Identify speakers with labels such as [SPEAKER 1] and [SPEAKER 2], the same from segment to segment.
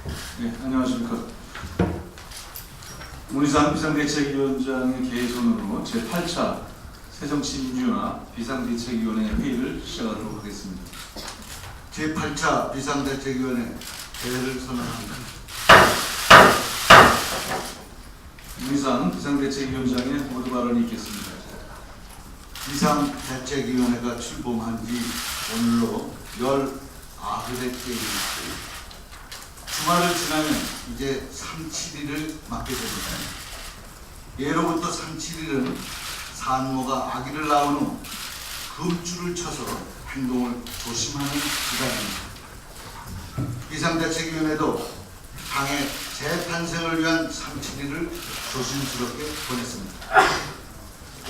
[SPEAKER 1] 네, 안녕하십니까. 문희상 비상대책위원장의 개선으로 제8차 새정치민주연합 비상대책위원회 회의를 시작하도록 하겠습니다.
[SPEAKER 2] 제8차 비상대책위원회 대회를 선언합니다.
[SPEAKER 1] 문희상 비상대책위원장의 모두 발언이 있겠습니다.
[SPEAKER 2] 비상대책위원회가 출범한 지 오늘로 19회째입니다. 주말을 지나면 이제 3·7일을 맞게 됩니다. 예로부터 3·7일은 산모가 아기를 낳은 후 금줄을 쳐서 행동을 조심하는 기간입니다. 비상대책위원회도 당의 재탄생을 위한 3·7일을 조심스럽게 보냈습니다.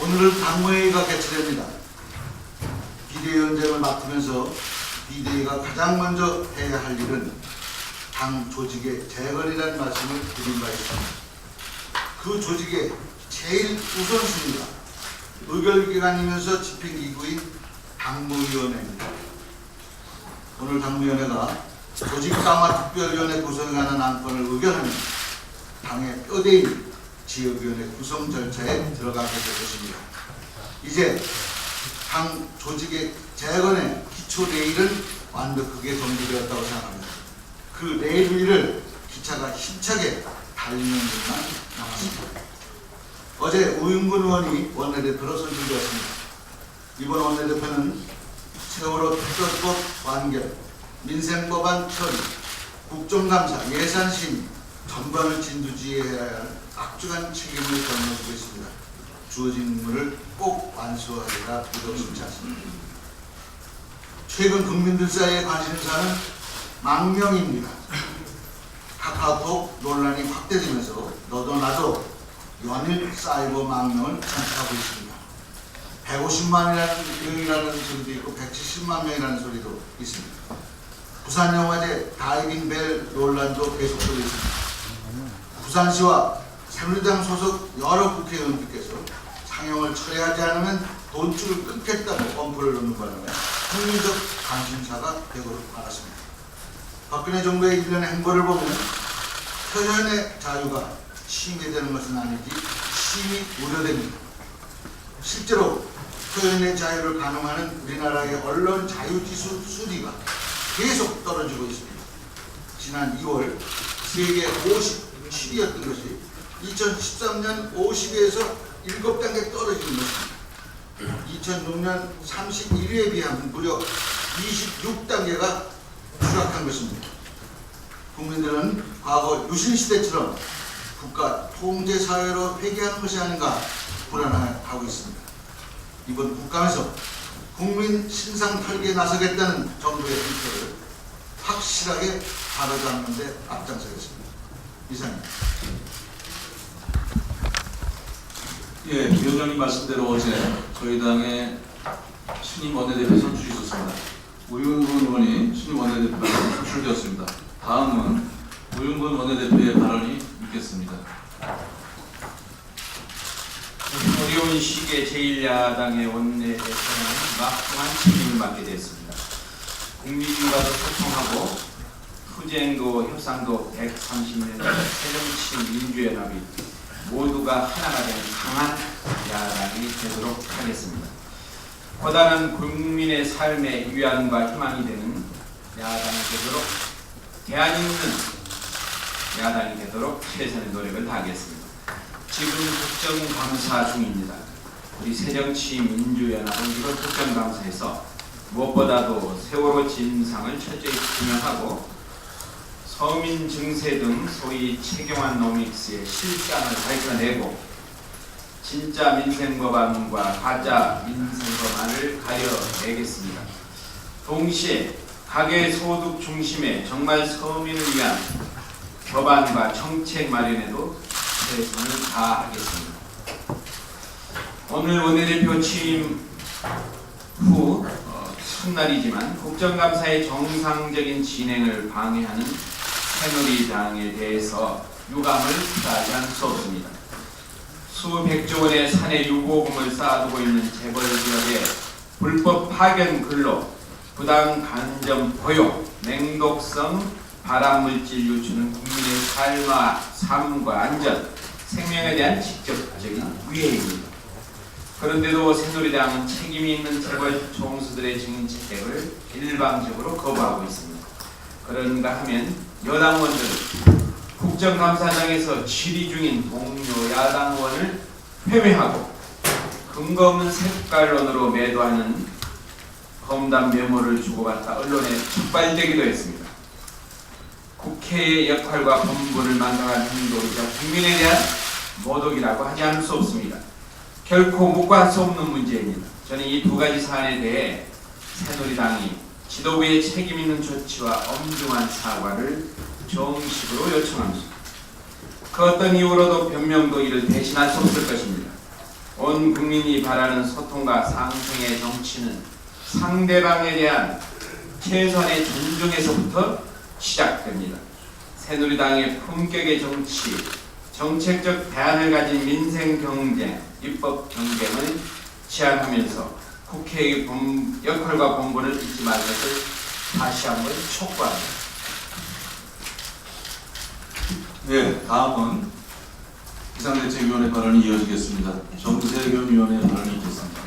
[SPEAKER 2] 오늘은 당무회의가 개최됩니다. 비대위원장을 맡으면서 비대위가 가장 먼저 해야 할 일은 당 조직의 재건이라는 말씀을 드린 바 있습니다. 그 조직의 제일 우선순위가 의결기관이면서 집행기구인 당무위원회입니다. 오늘 당무위원회가 조직강화특별위원회 구성에 관한 안건을 의결하면 당의 뼈대인 지역위원회 구성 절차에 들어가게 될 것입니다. 이제 당 조직의 재건의 기초 내일은 완벽하게 정리되었다고 생각합니다. 그 내일 위를 기차가 힘차게 달리는 것만 남았습니다. 어제 우윤근 의원이 원내대표로 선출되었습니다. 이번 원내대표는 세월호 특별법 완결, 민생법안 처리, 국정감사, 예산심 전반을 진두지휘해야 할 악중한 책임을 짊어지고 있습니다. 주어진 임무를 꼭 완수하리라 믿어지지 않습니다. 최근 국민들 사이의 관심사는 망명입니다. 카카오톡 논란이 확대되면서 너도 나도 연일 사이버 망명을 전파하고 있습니다. 150만이라는 명이라는 소리도 있고 170만 명이라는 소리도 있습니다. 부산 영화제 다이빙 벨 논란도 계속되고 있습니다. 부산시와 새누리당 소속 여러 국회의원들께서 상영을 철회하지 않으면 돈줄을 끊겠다고 엄포를 놓는 바람에 국민적 관심사가 되고 말았습니다. 박근혜 정부의 일련의 행보를 보면 표현의 자유가 침해되는 것은 아니지 심히 우려됩니다. 실제로 표현의 자유를 가늠하는 우리나라의 언론 자유지수 수리가 계속 떨어지고 있습니다. 지난 2월 세계 57위였던 것이 2013년 50위에서 7단계 떨어지는 것입니다. 2006년 31위에 비하면 무려 26단계가 추락한 것입니다. 국민들은 과거 유신시대처럼 국가 통제사회로 회귀하는 것이 아닌가 불안해하고 있습니다. 이번 국감에서 국민 신상 털기에 나서겠다는 정부의 의지를 확실하게 바로잡는 데 앞장서겠습니다. 이상입니다.
[SPEAKER 1] 예, 위원장님 말씀대로 어제 저희 당의 신임 원내대표 선출이 있었습니다. 우윤근 의원이 신임 원내대표로 선출되었습니다. 다음은 우윤근 원내대표의 발언이 있겠습니다.
[SPEAKER 3] 어려운 시기에 제1야당의 원내대표는 막중한 책임을 맡게 됐습니다. 국민과도 소통하고 투쟁도 협상도 130년 새정치민주연합이 모두가 하나가 된 강한 야당이 되도록 하겠습니다. 보다는 국민의 삶의 위안과 희망이 되는 야당이 되도록 대안 있는 야당이 되도록 최선의 노력을 다하겠습니다. 지금 국정감사 중입니다. 우리 새정치민주연합은 이번 국정감사에서 무엇보다도 세월호 진상을 철저히 규명하고 서민 증세 등 소위 최경환 노믹스의 실상을 밝혀내고 진짜 민생법안과 가짜 민생법안을 가려내겠습니다. 동시에 가계소득 중심의 정말 서민을 위한 법안과 정책 마련에도 최선을 다하겠습니다. 오늘 원내대표 취임 후 첫날이지만 국정감사의 정상적인 진행을 방해하는 새누리당에 대해서 유감을 표하지 않을 수 없습니다. 수백조 원의 사내 유보금을 쌓아두고 있는 재벌 기업의 불법 파견 근로, 부당 간접 고용, 맹독성 발암물질 유출은 국민의 삶과 안전, 생명에 대한 직접적인 위해입니다. 그런데도 새누리당은 책임이 있는 재벌 총수들의 증인 채택을 일방적으로 거부하고 있습니다. 그런가 하면 여당원들은 국정감사장에서 질의 중인 동료 야당원을 회외하고 근거 없는 색깔론으로 매도하는 검담 메모를 주고받아 언론에 촉발되기도 했습니다. 국회의 역할과 본분을 망각한 행동이자 국민에 대한 모독이라고 하지 않을 수 없습니다. 결코 묵과할 수 없는 문제입니다. 저는 이 두 가지 사안에 대해 새누리당이 지도부의 책임 있는 조치와 엄중한 사과를 정식으로 요청합니다. 그 어떤 이유로도 변명도 이를 대신할 수 없을 것입니다. 온 국민이 바라는 소통과 상생의 정치는 상대방에 대한 최소한의 존중에서부터 시작됩니다. 새누리당의 품격의 정치, 정책적 대안을 가진 민생 경쟁, 입법 경쟁을 지향하면서 국회의 역할과 본분을 잊지 말 것을 다시 한번 촉구합니다.
[SPEAKER 1] 네, 다음은 비상대책위원회 발언이 이어지겠습니다. 정세균 위원의 발언이 있겠습니다.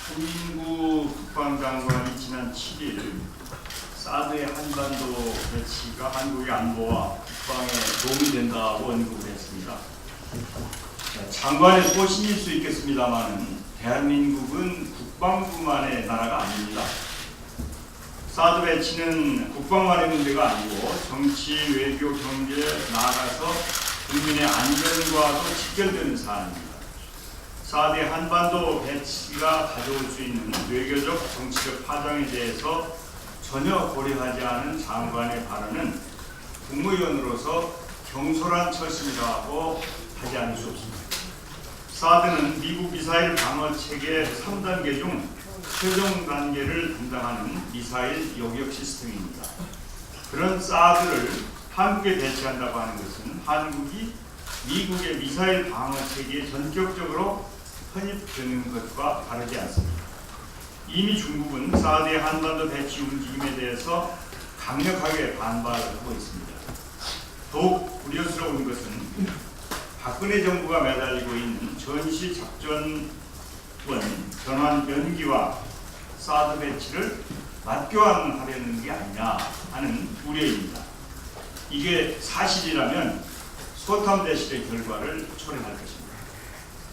[SPEAKER 4] 조민구 국방장관이 지난 7일 사드의 한반도 배치가 한국의 안보와 국방에 도움이 된다고 언급을 했습니다. 장관의 소신일 수 있겠습니다만 대한민국은 국방부만의 나라가 아닙니다. 사드 배치는 국방만의 문제가 아니고 정치, 외교, 경제 나아가서 국민의 안전과도 직결되는 사안입니다. 사드의 한반도 배치가 가져올 수 있는 외교적, 정치적 파장에 대해서 전혀 고려하지 않은 장관의 발언은 국무위원으로서 경솔한 처신이라고 하지 않을 수 없습니다. 사드는 미국 미사일 방어 체계 3단계 중 최종 단계를 담당하는 미사일 요격 시스템입니다. 그런 사드를 한국에 배치한다고 하는 것은 한국이 미국의 미사일 방어 체계에 전격적으로 편입되는 것과 다르지 않습니다. 이미 중국은 사드의 한반도 배치 움직임에 대해서 강력하게 반발하고 있습니다. 더욱 우려스러운 것은 박근혜 정부가 매달리고 있는 전시 작전원 전환 연기와 사드 배치를 맞교환하려는 게 아니냐 하는 우려입니다. 이게 사실이라면 소탐 대실의 결과를 초래할 것입니다.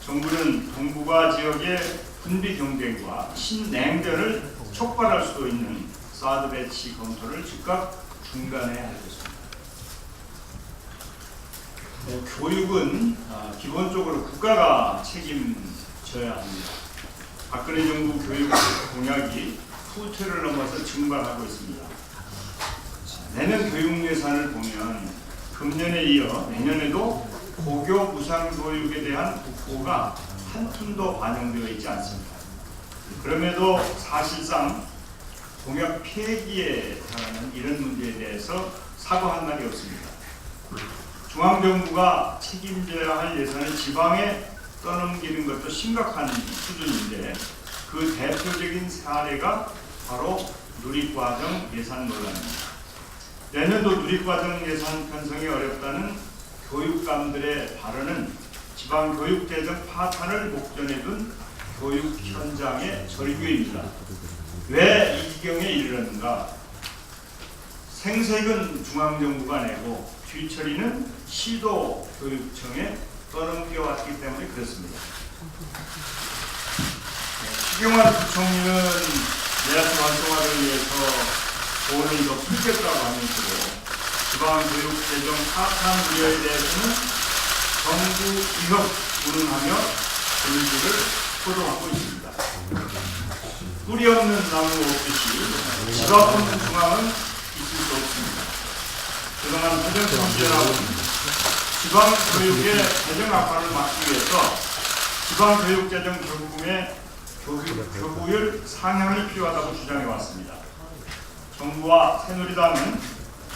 [SPEAKER 4] 정부는 동북아 지역의 군비 경쟁과 신냉전을 촉발할 수도 있는 사드 배치 검토를 즉각 중단해야 할 것입니다. 교육은 기본적으로 국가가 책임져야 합니다. 박근혜 정부 교육 공약이 후퇴를 넘어서 증발하고 있습니다. 내년 교육 예산을 보면 금년에 이어 내년에도 고교 무상교육에 대한 국고가 한 푼도 반영되어 있지 않습니다. 그럼에도 사실상 공약 폐기에 달하는 이런 문제에 대해서 사과한 말이 없습니다. 중앙정부가 책임져야 할 예산을 지방에 떠넘기는 것도 심각한 수준인데 그 대표적인 사례가 바로 누리과정 예산 논란입니다. 내년도 누리과정 예산 편성이 어렵다는 교육감들의 발언은 지방교육재정 파탄을 목전에 둔 교육 현장의 절규입니다. 왜 이 지경에 이르렀는가? 생색은 중앙정부가 내고 뒤처리는 시도교육청에 떠넘겨왔기 때문에 그렇습니다. 추경환 부총리는 내야수 활성화를 위해서 돈을 더 풀겠다고 하면서도 지방교육재정 파탄 우려에 대해서는 정부 위협 운운하며 분위기를 호도하고 있습니다. 뿌리 없는 나무 없듯이 집 아픈 중앙은 있을 수 없습니다. 그동안 재정통제라고 지방교육의 재정 악화를 막기 위해서 지방교육재정 결국에 교부율 상향이 필요하다고 주장해왔습니다. 정부와 새누리당은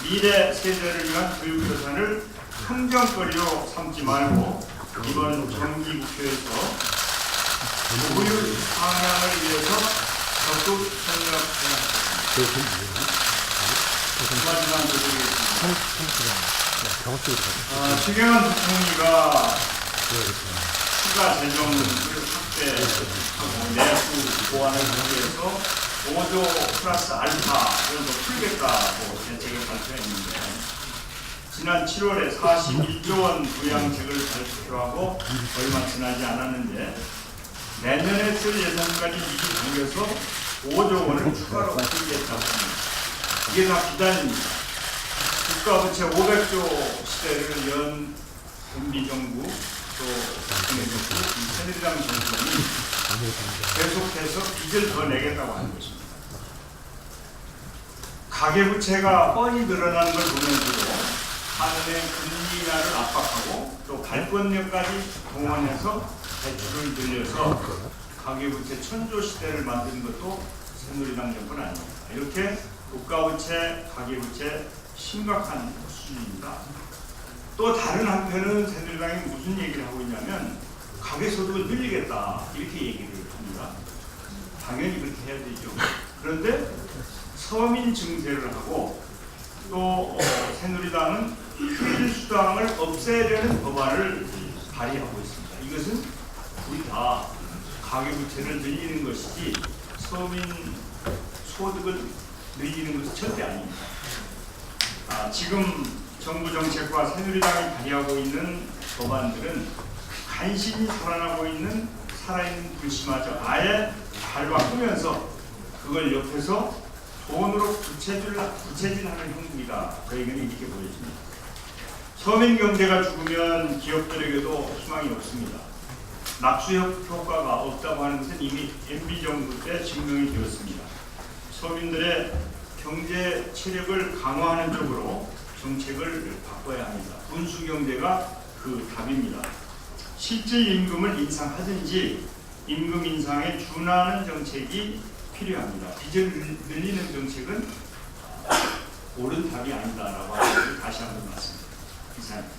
[SPEAKER 4] 미래 세대를 위한 교육 예산을 함정거리로 삼지 말고 이번 정기국회에서 고효 상향을 위해서 적극 협력해야 마지막 드리겠습니다. 추경환 부총리가 추가 재정을 확대하고 내수 보완을 위해서 5조 플러스 알파 이런 거 풀겠다고 대책을 발표했는데 지난 7월에 41조 원 부양책을 발표하고 얼마 지나지 않았는데 내년에 쓸 예산까지 미리 당겨서 5조 원을 추가로 풀겠다고 합니다. 이게 다 비단입니다. 국가부채 500조 시대를 연 MB 정부 또 새누리당 정부는 계속해서 빚을 더 내겠다고 하는 것입니다. 가계부채가 뻔히 늘어나는 걸 보면서도 한은행 금리 인하를 압박하고 또 발권력까지 동원해서 대출을 늘려서 가계부채 천조 시대를 만드는 것도 새누리당 정부는 아닙니다. 이렇게 국가부채, 가계부채 심각한 수준입니다. 또 다른 한편은 새누리당이 무슨 얘기를 하고 있냐면 가계소득을 늘리겠다 이렇게 얘기를 합니다. 당연히 그렇게 해야 되죠. 그런데 서민 증세를 하고 또 새누리당은 필수당을 없애려는 법안을 발의하고 있습니다. 이것은 우리 다 가계부채를 늘리는 것이지 서민 소득을 늘리는 것은 절대 아닙니다. 지금 정부 정책과 새누리당이 발의하고 있는 법안들은 간신히 살아나고 있는 살아있는 불씨마저 아예 밟아끄면서 그걸 옆에서 돈으로 부채질하는 형국이다. 저희는 이렇게 보여집니다. 서민 경제가 죽으면 기업들에게도 희망이 없습니다. 낙수 효과가 없다고 하는 것은 이미 MB 정부 때 증명이 되었습니다. 서민들의 경제 체력을 강화하는 쪽으로 정책을 바꿔야 합니다. 분수 경제가 그 답입니다. 실질 임금을 인상하든지 임금 인상에 준하는 정책이 필요합니다. 빚을 늘리는 정책은 옳은 답이 아니다라고 하는 것을 다시 한번 말씀드립니다. 이상입니다.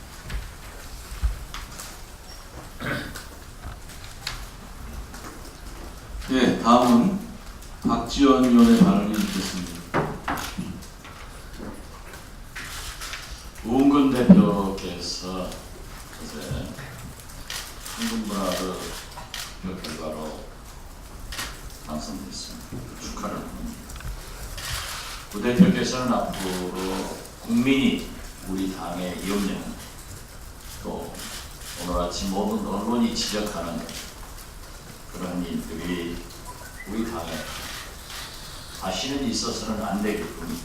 [SPEAKER 1] 예, 다음은 박지원 의원의 발언이 있겠습니다. 우은근 대표께서 어제 한국문화도 그 결과로 당선됐습니다. 축하를 합니다. 구 대표께서는 앞으로 국민이 우리 당의 염려 또 오늘 아침 모든 언론이 지적하는 그런 일들이 우리 당에 다시는 있어서는 안 되게끔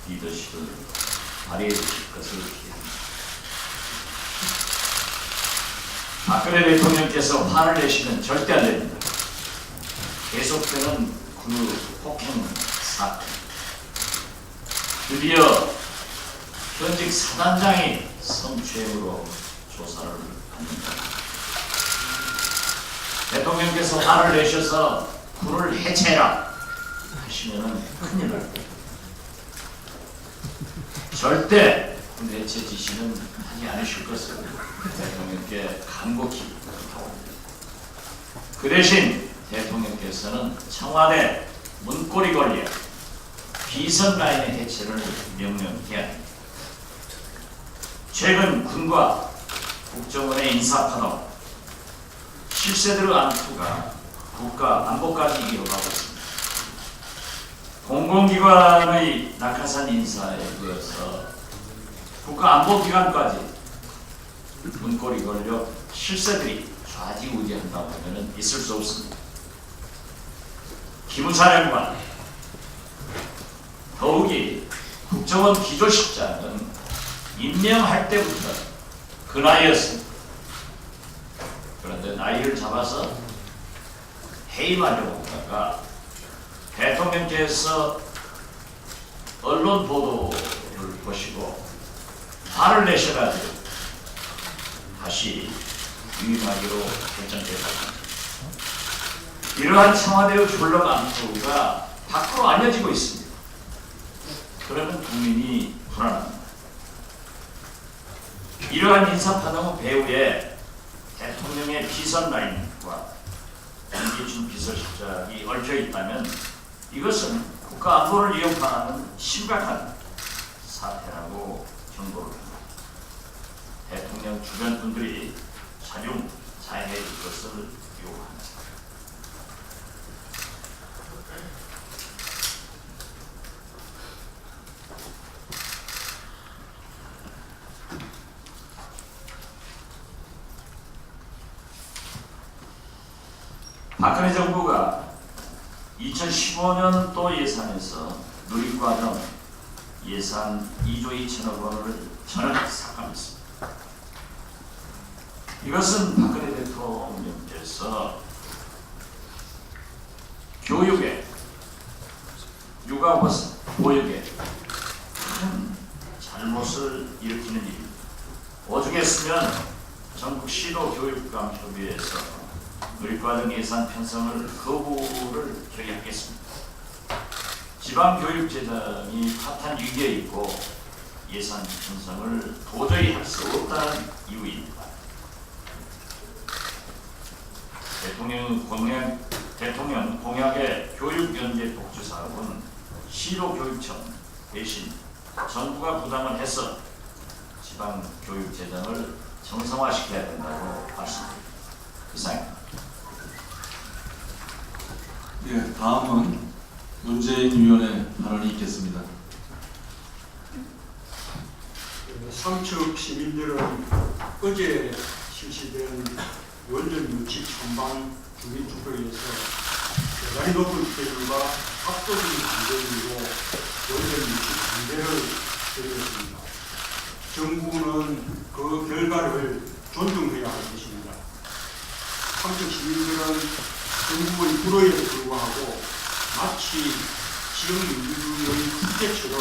[SPEAKER 1] 리더십을 발휘해 주실 것을 기대합니다. 박근혜 대통령께서 화를 내시면 절대 안 됩니다. 계속되는 그 폭행 사건, 드디어 현직 사단장이 성추행으로 조사를 받는다. 대통령께서 화를 내셔서 군을 해체해라 하시면은 큰일 납니다. 절대 군 해체 지시는 하지 않으실 것을 대통령께 간곡히 부탁합니다. 그 대신 대통령께서는 청와대 문고리 권리에 비선라인의 해체를 명령해야 합니다. 최근 군과 국정원의 인사파동, 실세들의 안투가 국가 안보까지 이어가고 있습니다. 공공기관의 낙하산 인사에 이어서 국가안보기관까지 문고리 권력 실세들이 좌지우지한다고 하면 있을 수 없습니다. 기무사령관, 더욱이 국정원 기조실장은 임명할 때부터 그 나이였습니다. 그런데 나이를 잡아서 해임하려고 하다가 대통령께서 언론 보도를 보시고 화를 내셔가지고 다시 위임하기로 결정되었습니다. 이러한 청와대의 졸록 암투가 밖으로 알려지고 있습니다. 그러면 국민이 불안합니다. 이러한 인사파동은 배후에 대통령의 비선 라인과 김기춘 비서실장이 얽혀 있다면 이것은 국가 안보를 위협하는 심각한 사태라고 경고를 합니다. 대통령 주변 분들이 자중 자해해 줄 것을 요구합니다. 박근혜 정부가 2015년도 예산에서 누리과정 예산 2조 2천억 원을 전액 삭감했습니다. 이것은 박근혜 대통령께서 교육에, 육아버스, 보육에 큰 잘못을 일으키는 일입니다. 오죽했으면 전국 시도교육감협의회에서 누리과정 예산 편성을 거부를 결의하겠습니다. 지방교육재정이 파탄 위기에 있고 예산 편성을 도저히 할 수 없다는 이유입니다. 대통령 공약의 교육연계 복지 사업은 시도교육청 대신 정부가 부담을 해서 지방교육재정을 정상화시켜야 된다고 말씀드립니다. 이상입니다.
[SPEAKER 5] 예, 다음은 문재인 위원의 발언이 있겠습니다.
[SPEAKER 4] 삼척 시민들은 어제 실시된 원전 유치 찬반 주민투표에서 대단히 높은 투표율과 압도적인 반대율로 원전 유치 반대를 드렸습니다. 정부는 그 결과를 존중해야 할 것입니다. 삼척 시민들은 정부의 불의에도 불구하고 마치 지역민주주의의 국제처럼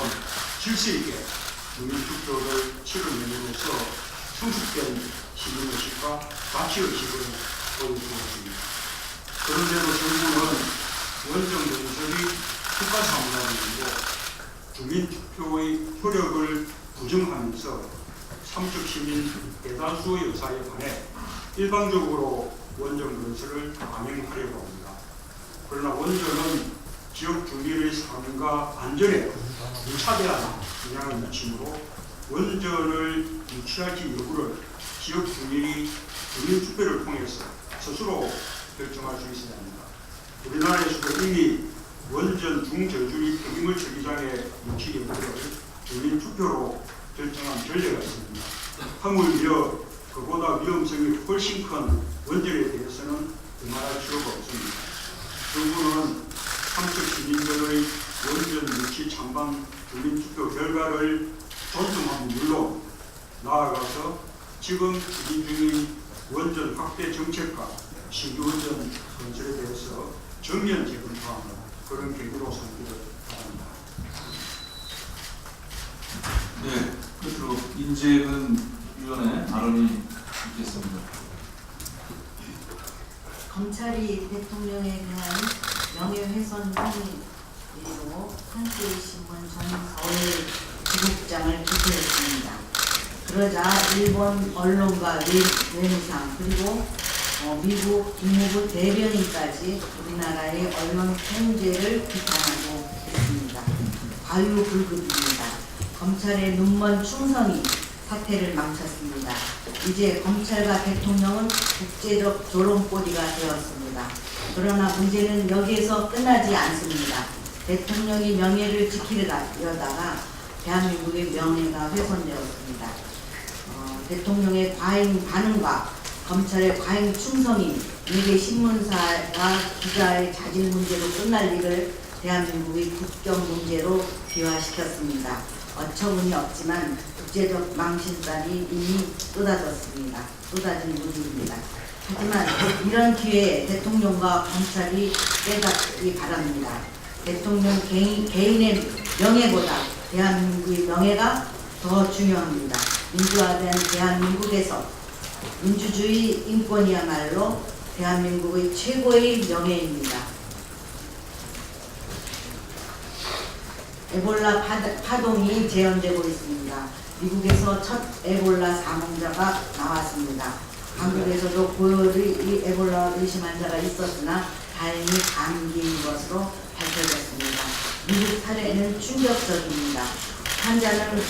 [SPEAKER 4] 질서 있게 주민투표를 치러내므로써 성숙된 시민의식과 가치의식을 보여주었습니다. 그런데도 정부는 원전 건설이 국가사무라는 주민투표의 효력을 부정하면서 삼척 시민 대다수의 의사에 반해 일방적으로 원전 건설을 강행하려고 합니다. 그러나 원전은 지역 주민의 삶과 안전에 무차별한 영향을 미치므로 원전을 유치할지 여부를 지역 주민이 주민투표를 통해서 스스로 결정할 수 있어야 합니다. 우리나라에서도 이미 원전 중저주의 폐기물 처리장의 유치 여부를 주민투표로 결정한 전례가 있습니다. 하물며 그보다 위험성이 훨씬 큰 원전에 대해서는 말할 필요가 없습니다. 정부는 삼척 시민들의 원전 유치 찬반 주민투표 결과를 존중하는 물론 나아가서 지금 추진 중인 원전 확대 정책과 신규 원전 건설에 대해서 전면 재검토하는 그런 계기로 삼기를 바랍니다.
[SPEAKER 5] 네, 끝으로 인재근 위원의 발언이 있겠습니다.
[SPEAKER 6] 검찰이 대통령에 대한 명예훼손 혐의로 한겨레신문 서울 지국장을 기소했습니다. 그러자 일본 언론과 외무상 그리고 미국 국무부 대변인까지 우리나라의 언론 통제를 비판하고 있습니다. 과유불급입니다. 검찰의 눈먼 충성이 사태를 망쳤습니다. 이제 검찰과 대통령은 국제적 조롱거리가 되었습니다. 그러나 문제는 여기에서 끝나지 않습니다. 대통령이 명예를 지키려다가 대한민국의 명예가 훼손되었습니다. 대통령의 과잉 반응과 검찰의 과잉 충성이 일개 신문사와 기자의 자질 문제로 끝날 일을 대한민국의 국경 문제로 비화시켰습니다. 어처구니 없지만 국제적 망신살이 이미 쏟아진 문제입니다. 하지만 이런 기회에 대통령과 검찰이 깨닫기 바랍니다. 대통령 개인의 명예보다 대한민국의 명예가 더 중요합니다. 민주화된 대한민국에서 민주주의 인권이야말로 대한민국의 최고의 명예입니다. 에볼라 파동이 재현되고 있습니다. 미국에서 첫 에볼라 사망자가 나왔습니다. 한국에서도 고열의 이 에볼라 의심 환자가 있었으나 다행히 감기인 것으로 밝혀졌습니다. 미국 사례는 충격적입니다. 환자는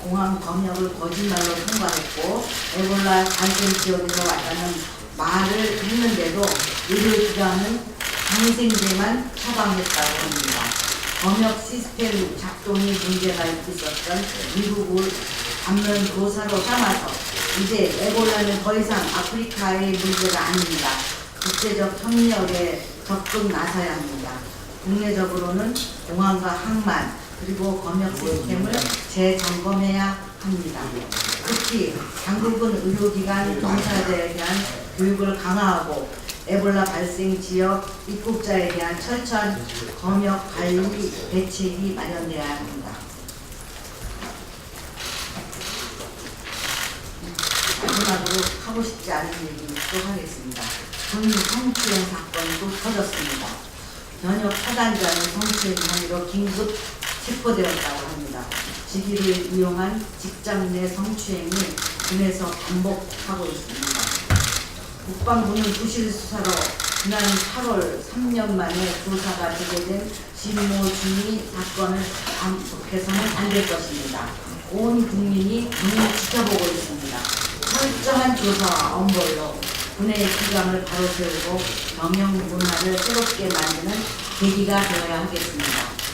[SPEAKER 6] 공항 검역을 거짓말로 통과했고 에볼라 발생 지역에서 왔다는 말을 했는데도 의료기관은 항생제만 처방했다고 합니다. 검역 시스템 작동이 문제가 있었던 미국을 담론 교사로 삼아서 이제 에볼라는 더 이상 아프리카의 문제가 아닙니다. 국제적 협력에 적극 나서야 합니다. 국내적으로는 공항과 항만 그리고 검역 시스템을 재점검해야 합니다. 특히 당국은 의료기관 종사자에 대한 교육을 강화하고 에볼라 발생 지역 입국자에 대한 철저한 검역 관리 대책이 마련돼야 합니다. 마지막으로 하고 싶지 않은 얘기 또 하겠습니다. 군 성추행 사건도 터졌습니다. 현역 사단장이 성추행 혐의로 긴급 체포되었다고 합니다. 직위를 이용한 직장 내 성추행이 군에서 반복하고 있습니다. 국방부는 부실 수사로 지난 8월 3년 만에 조사가 제기된 신모준이 사건을 반복해서는 안 될 것입니다. 온 국민이 눈을 지켜보고 있습니다. 철저한 조사와 엄벌로 군의 기강을 바로 세우고 경영 문화를 새롭게 만드는 계기가 되어야 하겠습니다.